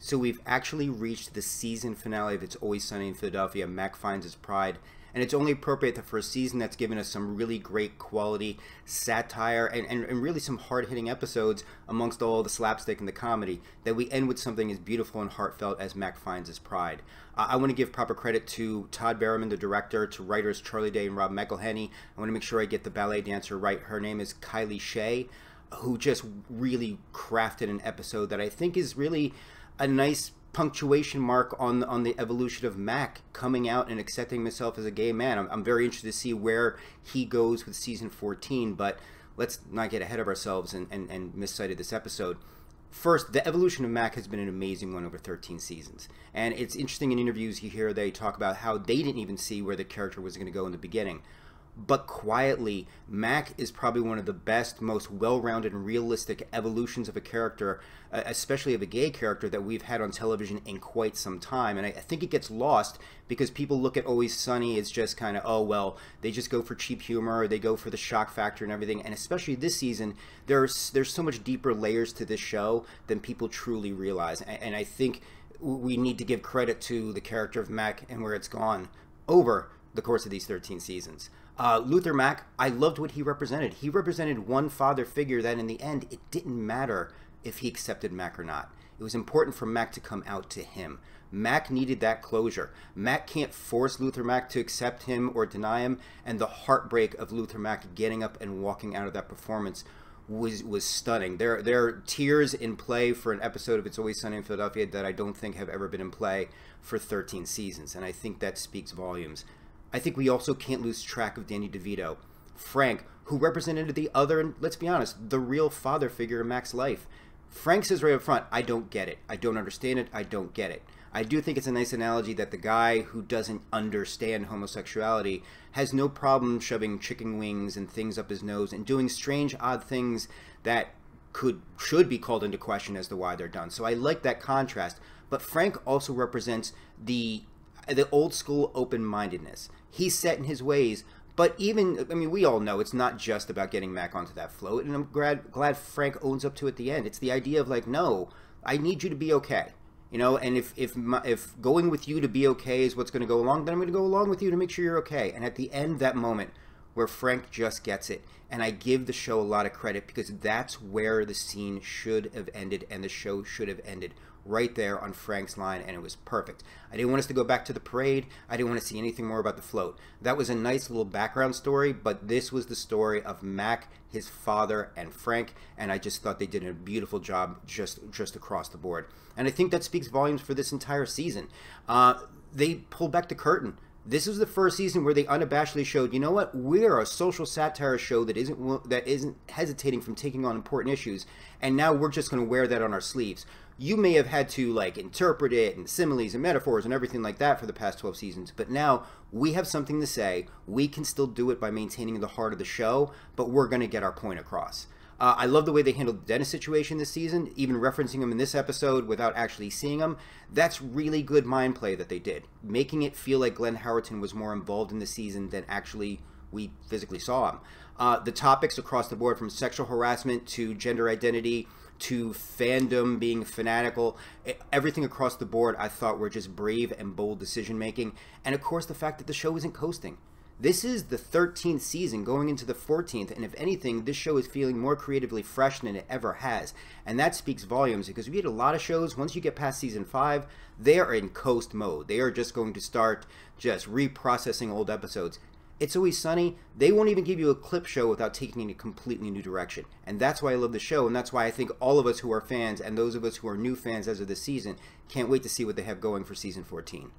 So we've actually reached the season finale of It's Always Sunny in Philadelphia. Mac finds his pride. And it's only appropriate that for a season that's given us some really great quality satire and really some hard-hitting episodes amongst all the slapstick and the comedy, that we end with something as beautiful and heartfelt as Mac finds his pride. I want to give proper credit to Todd Barrowman, the director, to writers Charlie Day and Rob McElhenney. I want to make sure I get the ballet dancer right. Her name is Kylie Shea, who just really crafted an episode that I think is really a nice punctuation mark on the evolution of Mac coming out and accepting himself as a gay man. I'm very interested to see where he goes with season 14, but let's not get ahead of ourselves and miscited this episode. First, the evolution of Mac has been an amazing one over 13 seasons. And it's interesting in interviews you hear they talk about how they didn't even see where the character was going to go in the beginning. But quietly, Mac is probably one of the best, most well-rounded and realistic evolutions of a character, especially of a gay character, that we've had on television in quite some time. And I think it gets lost because people look at Always Sunny as just kind of, oh, well, they just go for cheap humor, or they go for the shock factor and everything. And especially this season, there's so much deeper layers to this show than people truly realize. And I think we need to give credit to the character of Mac and where it's gone over the course of these 13 seasons. Luther Mack, I loved what he represented. He represented one father figure that in the end, it didn't matter if he accepted Mac or not. It was important for Mac to come out to him. Mac needed that closure. Mac can't force Luther Mack to accept him or deny him, and the heartbreak of Luther Mack getting up and walking out of that performance was stunning. There are tears in play for an episode of It's Always Sunny in Philadelphia that I don't think have ever been in play for 13 seasons, and I think that speaks volumes. I think we also can't lose track of Danny DeVito. Frank, who represented the other, and let's be honest, the real father figure in Mac's life. Frank says right up front, I don't get it. I don't understand it. I don't get it. I do think it's a nice analogy that the guy who doesn't understand homosexuality has no problem shoving chicken wings and things up his nose and doing strange, odd things that should be called into question as to why they're done. So I like that contrast. But Frank also represents the old school open-mindedness. He's set in his ways, but even, I mean, we all know it's not just about getting Mac onto that float, and I'm glad Frank owns up to it at the end. It's the idea of like, no, I need you to be okay. You know, and if going with you to be okay is what's going to go along, then I'm going to go along with you to make sure you're okay. And at the end, that moment where Frank just gets it, and I give the show a lot of credit because that's where the scene should have ended and the show should have ended, right there on Frank's line, and it was perfect. I didn't want us to go back to the parade. I didn't want to see anything more about the float. That was a nice little background story, but this was the story of Mac, his father, and Frank, and I just thought they did a beautiful job just across the board. And I think that speaks volumes for this entire season. They pulled back the curtain. This was the first season where they unabashedly showed, you know what, we're a social satire show that isn't hesitating from taking on important issues, and now we're just going to wear that on our sleeves. You may have had to like interpret it and similes and metaphors and everything like that for the past 12 seasons, but now we have something to say. We can still do it by maintaining the heart of the show, but we're going to get our point across. I love the way they handled the Dennis situation this season, even referencing him in this episode without actually seeing him. That's really good mind play that they did, making it feel like Glenn Howerton was more involved in the season than actually we physically saw him. The topics across the board, from sexual harassment to gender identity to fandom being fanatical, everything across the board I thought were just brave and bold decision making. And of course the fact that the show isn't coasting. This is the 13th season going into the 14th, and if anything, this show is feeling more creatively fresh than it ever has. And that speaks volumes, because we had a lot of shows, once you get past season 5, they are in coast mode. They are just going to start just reprocessing old episodes. It's Always Sunny, they won't even give you a clip show without taking it in a completely new direction. And that's why I love the show, and that's why I think all of us who are fans, and those of us who are new fans as of this season, can't wait to see what they have going for season 14.